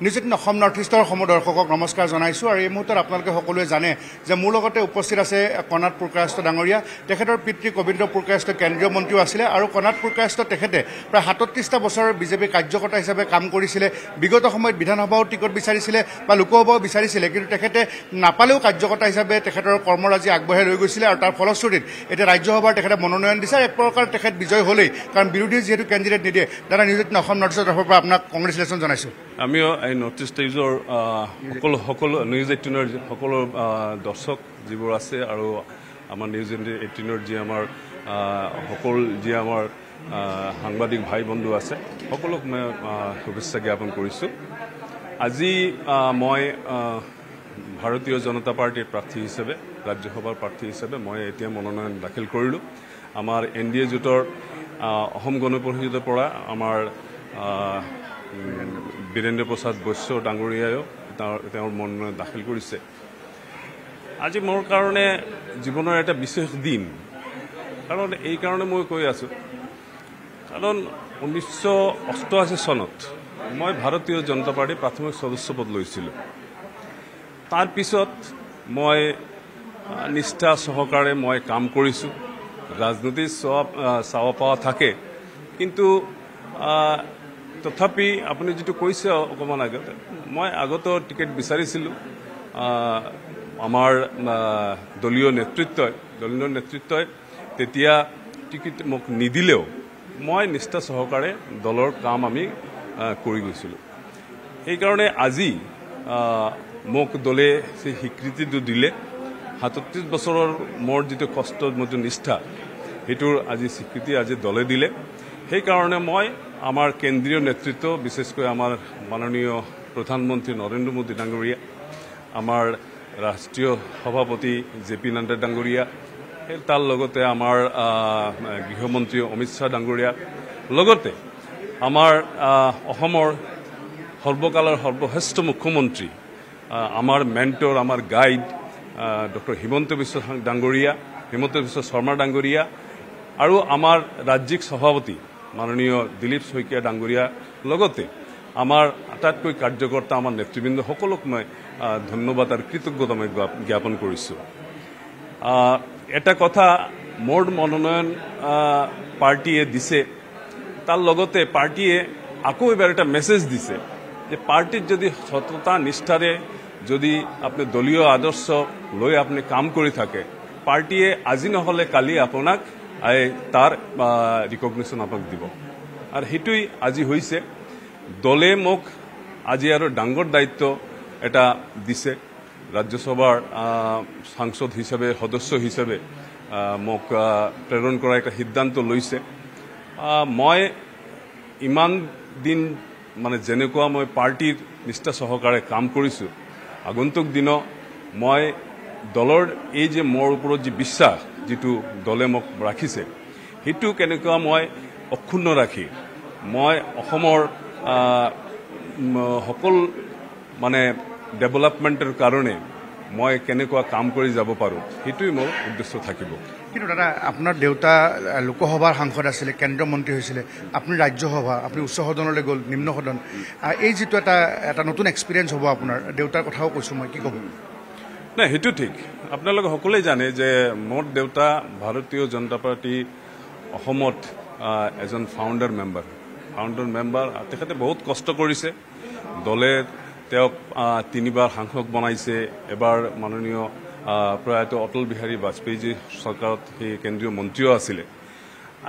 News 18 Assam north ইষ্টৰ সমদৰ্শকক নমস্কাৰ জনাইছোঁ আৰু এই মুহূৰ্তত আপোনালোকে সকলোৱে জানে যে মোৰ লগতে উপস্থিত আছে কণাদ পুৰকায়স্থ ডাঙৰীয়া তেখেতৰ পিতৃ গোবিন্দ পুৰকায়স্থ কেন্দ্ৰীয় মন্ত্ৰীও আছিলে আৰু কণাদ পুৰকায়স্থ তেখেতে প্ৰায় ৩৭টা বছৰৰ বিজেপি কাৰ্যকৰ্তা হিচাপে কাম কৰিছিলে বিগত সময়ত বিধানসভাও টিকট বিচাৰিছিলে বা লোকসভাও বিচাৰিছিলে কিন্তু তেখেতে নাপালেও কাৰ্যকৰ্তা হিচাপে তেখেতৰ কৰ্মৰাজি আগবঢ়াই লৈ গৈছিলে আৰু তাৰ ফলশ্ৰুতিত এতিয়া ৰাজ্যসভাৰ তেখেতে মনোনয়ন দিছে এক প্ৰকাৰ তেখেত বিজয় হ'লেই কাৰণ বিৰোধী যিহেতু কেণ্ডিডেট নিদিয়ে দাদা নিউজ 18 অসম নৰ্থ ইষ্টৰ তৰফৰ পৰা আপোনাক কংগ্ৰেচুলেশ্যন জনাইছোঁ আমিও এই নৰ্থ ইষ্ট নিউজৰ সকলো নিউজ 18ৰ সকলো দৰ্শক যিবোৰ আছে আৰু আমাৰ নিউজ 18ৰ যি আমাৰ সকলো যি আমাৰ সাংবাদিক ভাই বন্ধু আছে সকলোক মই শুভেচ্ছা জ্ঞাপন কৰিছোঁ আজি মই ভাৰতীয় জনতা পাৰ্টিৰ প্ৰাৰ্থী হিচাপে ৰাজ্যসভাৰ প্ৰাৰ্থী হিচাপে মই এতিয়া মনোনয়ন দাখিল কৰিলোঁ আমাৰ NDA জোঁটৰ অসম গণ পৰিষদৰ পৰা আমাৰ বীৰেন্দ্ৰ প্ৰসাদ বৈশ্য ডাঙৰীয়ায়ো তেওঁৰ মনোনয়ন দাখিল কৰিছে আজি মোৰ কাৰণে জীৱনৰ এটা বিশেষ দিন কাৰণ এই কাৰণে মই কৈ আছোঁ কাৰণ 1988 চনত মই ভাৰতীয় জনতা পাৰ্টিৰ প্ৰাথমিক সদস্য পদ লৈছিলোঁ তাৰ পিছত মই নিষ্ঠা সহকাৰে মই কাম কৰিছোঁ ৰাজনীতি চাব পোৱা থাকে কিন্তু তথাপি আপুনি যেটো কৈছে অকমান আগতে মই আগতে টিকেট বিচাৰিছিলোঁ আমাৰ দলীয় নেতৃত্বই তেতিয়া টিকেট মোক নিদিলেও মই নিষ্ঠা সহকাৰে দলৰ কাম আমি কৰি গৈছিলোঁ এই কাৰণে আজি মোক দলে সেই স্বীকৃতিটো দিলে ৩৭ বছৰৰ মোৰ যেটো কষ্ট মোৰ নিষ্ঠা হেতুৰ আজি স্বীকৃতি আজি দলে দিলে সেই কাৰণে মই আমাৰ কেন্দ্ৰীয় নেতৃত্ব বিশেষকৈ আমাৰ মাননীয় প্ৰধানমন্ত্ৰী নৰেন্দ্ৰ মোদী ডাঙৰীয়া আমাৰ ৰাষ্ট্ৰীয় সভাপতি JP নাড্ডা ডাঙৰীয়া তাৰ লগতে আমাৰ গৃহমন্ত্ৰী অমিত শ্বাহ ডাঙৰীয়া লগতে আমাৰ অসমৰ সৰ্বকালৰ সৰ্বশ্ৰেষ্ঠ মুখ্যমন্ত্ৰী আমাৰ মেণ্টৰ আমাৰ গাইড ডক্টৰ হিমন্ত বিশ্ব শৰ্মা ডাঙৰীয়া আৰু আমাৰ ৰাজ্যিক সভাপতি মাননীয় দিলীপ শইকীয়া ডাঙৰীয়া লগতে আমাৰ আটাইতকৈ কাৰ্যকৰ্তা আমাৰ নেতৃবৃন্দ সকলোক মই ধন্যবাদ আৰু কৃতজ্ঞতা মই জ্ঞাপন কৰিছোঁ এটা কথা মোৰ মনোনয়ন পাৰ্টিয়ে দিছে তাৰ লগতে পাৰ্টিয়ে আকৌ এবাৰ এটা মেছেজ দিছে যে পাৰ্টিত যদি সততা নিষ্ঠাৰে যদি আপুনি দলীয় আদৰ্শ লৈ আপুনি কাম কৰি থাকে পাৰ্টিয়ে আজি নহলে কালি আপোনাক তাৰ ৰিকগনিশ্যন আপোনাক দিব আৰু হেতুই আজি হৈছে দলে মোক আজি আৰু ডাঙৰ দায়িত্ব এটা দিছে ৰাজ্যসভাৰ সাংসদ হিচাপে সদস্য হিচাপে মোক প্ৰেৰণ কৰা এটা সিদ্ধান্ত লৈছে মই ইমান দিন মানে যেনেকুৱা মই পাৰ্টিৰ নিষ্ঠা সহকাৰে কাম কৰিছোঁ আগন্তুক দিন মই দলৰ এই যে মোৰ ওপৰত যি বিশ্বাস যেটো দলে মোক ৰাখিছে হেতু কেনেকুৱা মই অক্ষুণ্ণ ৰাখি মই অসমৰ সকল মানে ডেভেলপমেণ্টৰ কাৰণে মই কেনেকুৱা কাম কৰি যাব পাৰোঁ হেতুই মোৰ উদ্দেশ্য থাকিব কিন্তু দাদা আপোনাৰ দেউতা লোকসভাৰ সাংসদ আছিলে কেন্দ্ৰীয় মন্ত্ৰী হৈছিলে আপুনি ৰাজ্যসভা আপুনি উচ্চ সদনলৈ গ'ল নিম্ন সদন এই যেটো এটা নতুন এক্সপিৰিয়েন্স হ'ব আপোনাৰ দেউতাৰ কথাও কৈছোঁ মই কি ক'ব নাই হেতু ঠিক আপোনালোকে সকলোৱে জানে যে মোৰ দেউতা ভাৰতীয় জনতা পাৰ্টি অসমত এজন ফাউণ্ডাৰ মেম্বাৰ তেখেতে বহুত কষ্ট কৰিছে দলে তেওঁক 3বাৰ সাংসদ বনাইছে এবাৰ মাননীয় প্ৰয়াত অটল বিহাৰী বাজপেয়ীজী চৰকাৰত সেই কেন্দ্ৰীয় মন্ত্ৰীও আছিলে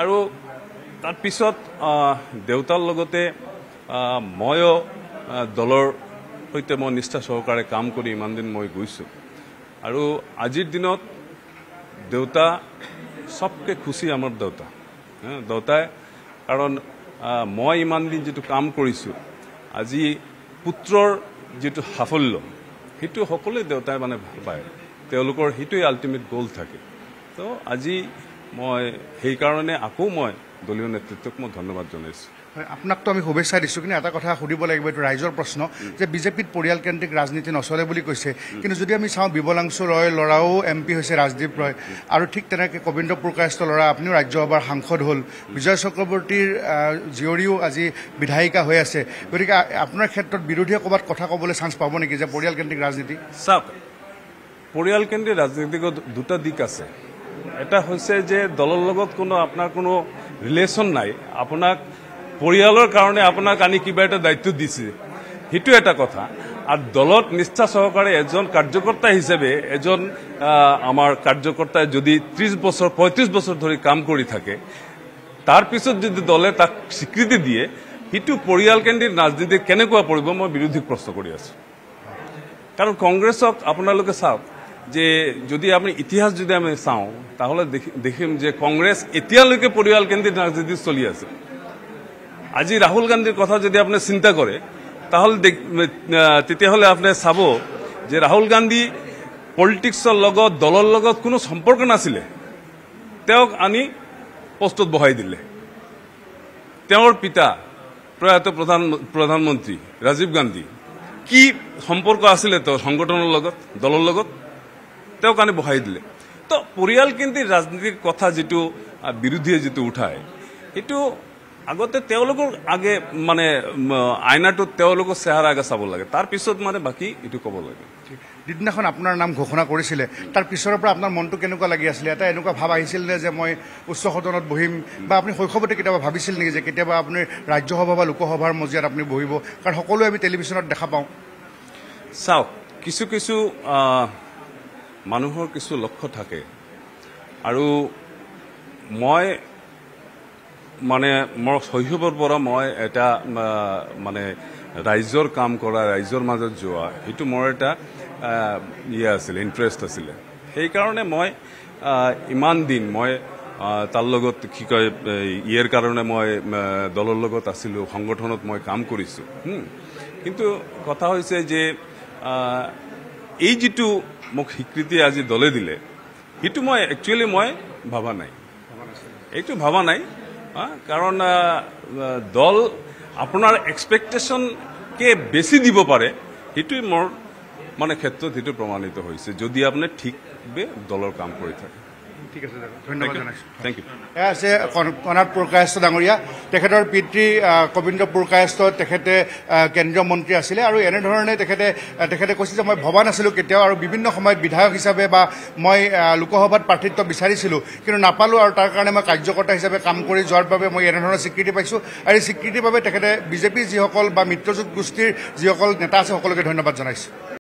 আৰু তাৰ পিছত দেউতাৰ লগতে ময়ো দলৰ সৈতে মই নিষ্ঠা সহকাৰে কাম কৰি ইমান দিন মই গৈছোঁ আৰু আজিৰ দিনত দেউতা সবকে খুশি আমাৰ দেউতাই কাৰণ মই ইমান দিন যেটো কাম কৰিছোঁ আজি পুত্ৰৰ যেটো সাফল্য হেতু সকলোৱে দেউতাই মানে ভাল পায় তেওঁলোকৰ হেতুই আল্টিমেট গোল থাকে তো আজি মই সেই কাৰণে আকৌ মই দলীয় নেতৃত্বক মই ধন্যবাদ জনাইছোঁ হয়, আপোনাকতো আমি শুভেচ্ছা দিছোঁ, কিন্তু এটা কথা সুধিব লাগিব, এইটো ৰাইজৰ প্ৰশ্ন যে বিজেপিত পৰিয়ালকেন্দ্ৰিক ৰাজনীতি নচলে বুলি কৈছে, কিন্তু যদি আমি চাওঁ বিবলাংশু ৰয়ৰ ল'ৰাও MP হৈছে ৰাজদীপ ৰয়, আৰু ঠিক তেনেকৈ কবীন্দ্ৰ পুৰকায়স্থ ল'ৰা আপুনিও ৰাজ্যসভাৰ সাংসদ হ'ল, বিজয় চক্ৰৱৰ্তীৰ জীয়ৰীও আজি বিধায়িকা হৈ আছে, গতিকে আপোনাৰ ক্ষেত্ৰত বিৰোধীয়ে ক'ৰবাত কথা ক'বলৈ চান্স পাব নেকি যে পৰিয়ালকেন্দ্ৰিক ৰাজনীতি? চাওক, পৰিয়ালকেন্দ্ৰিক ৰাজনীতিক দুটা দিশ আছে। এটা হৈছে যে দলৰ লগত আপোনাৰ কোনো ৰিলেশ্যন নাই, আপোনাক পৰিয়ালৰ কাৰণে আপোনাক আনি কিবা এটা দায়িত্ব দিছে, সেইটো এটা কথা। আৰু দলত নিষ্ঠা সহকাৰে এজন কাৰ্যকৰ্তা হিচাপে এজন আমাৰ কাৰ্যকৰ্তাই যদি 30 বছৰ 35 বছৰ ধৰি কাম কৰি থাকে, তাৰপিছত যদি দলে তাক স্বীকৃতি দিয়ে, সেইটো পৰিয়ালকেন্দ্ৰিক ৰাজনীতি কেনেকুৱা পৰিব, মই বিৰোধীক প্ৰশ্ন কৰি আছোঁ। কাৰণ কংগ্ৰেছক আপোনালোকে চাওক যে যদি আপুনি ইতিহাস যদি আমি চাওঁ, তাহলে দেখিম যে কংগ্ৰেছ এতিয়ালৈকে পৰিয়ালকেন্দ্ৰিক ৰাজনীতি চলি আছে। আজি ৰাহুল গান্ধীৰ কথা যদি আপুনি চিন্তা কৰে, তাহলে তেতিয়াহ'লে আপুনি চাব যে ৰাহুল গান্ধী পলিটিক্সৰ লগত দলৰ লগত কোনো সম্পৰ্ক নাছিলে, তেওঁক আনি পোষ্টত বহাই দিলে। তেওঁৰ পিতা প্ৰয়াত প্ৰধানমন্ত্ৰী ৰাজীৱ গান্ধী, কি সম্পৰ্ক আছিলে তেওঁৰ সংগঠনৰ লগত, দলৰ লগত, তেওঁক আনি বহাই দিলে। তো পৰিয়ালকেন্দ্ৰিক ৰাজনীতিৰ কথা যিটো বিৰোধীয়ে যিটো উঠায়, সেইটো আগতে তেওঁলোকৰ আগে মানে আইনাটোত তেওঁলোকৰ চেহেৰা আগে চাব লাগে, তাৰপিছত মানে বাকী এইটো ক'ব লাগে। যিদিনাখন আপোনাৰ নাম ঘোষণা কৰিছিলে, তাৰ পিছৰ পৰা আপোনাৰ মনটো কেনেকুৱা লাগি আছিলে? এটা এনেকুৱা ভাৱ আহিছিল নে যে মই উচ্চ সদনত বহিম, বা আপুনি শৈশৱতে কেতিয়াবা ভাবিছিল নেকি যে কেতিয়াবা আপুনি ৰাজ্যসভা বা লোকসভাৰ মজিয়াত আপুনি বহিব? কাৰণ সকলোৱে আমি টেলিভিশ্যনত দেখা পাওঁ। চাওক, কিছু মানুহৰ কিছু লক্ষ্য থাকে, আৰু মই মানে মোৰ শৈশৱৰ পৰা মই এটা মানে ৰাইজৰ কাম কৰা, ৰাইজৰ মাজত যোৱা, সেইটো মোৰ এটা আছিলে, ইণ্টাৰেষ্ট আছিলে। সেইকাৰণে মই ইমান দিন মই তাৰ লগত কি কয় ইয়াৰ কাৰণে মই দলৰ লগত আছিলোঁ, সংগঠনত মই কাম কৰিছোঁ। কিন্তু কথা হৈছে যে এই যিটো মোক স্বীকৃতি আজি দলে দিলে, সেইটো মই একচুৱেলি মই ভবা নাই, এইটো ভবা নাই। কাৰণ দল আপোনাৰ এক্সপেক্টেশ্যনকে বেছি দিব পাৰে, সেইটোৱে মোৰ মানে ক্ষেত্ৰত সেইটো প্ৰমাণিত হৈছে, যদি আপুনি ঠিকভাৱে দলৰ কাম কৰি থাকে। ঠিক আছে, ধন্যবাদ জনাইছোঁ। Thank you. এয়া আছে কণাদ পুৰকায়স্থ ডাঙৰীয়া, তেখেতৰ পিতৃ কবীন্দ্ৰ পুৰকায়স্থ, তেখেতে কেন্দ্ৰীয় মন্ত্ৰী আছিলে, আৰু এনেধৰণে তেখেতে কৈছে যে মই ভবা নাছিলোঁ কেতিয়াও, আৰু বিভিন্ন সময়ত বিধায়ক হিচাপে বা মই লোকসভাত প্ৰাৰ্থিত্ব বিচাৰিছিলোঁ, কিন্তু নাপালোঁ, আৰু তাৰ কাৰণে মই কাৰ্যকৰ্তা হিচাপে কাম কৰি যোৱাৰ বাবে মই এনেধৰণৰ স্বীকৃতি পাইছোঁ, আৰু এই স্বীকৃতিৰ বাবে তেখেতে বিজেপিৰ যিসকল বা মিত্ৰজোঁট গোষ্ঠীৰ যিসকল নেতা আছে সকলোকে ধন্যবাদ জনাইছোঁ।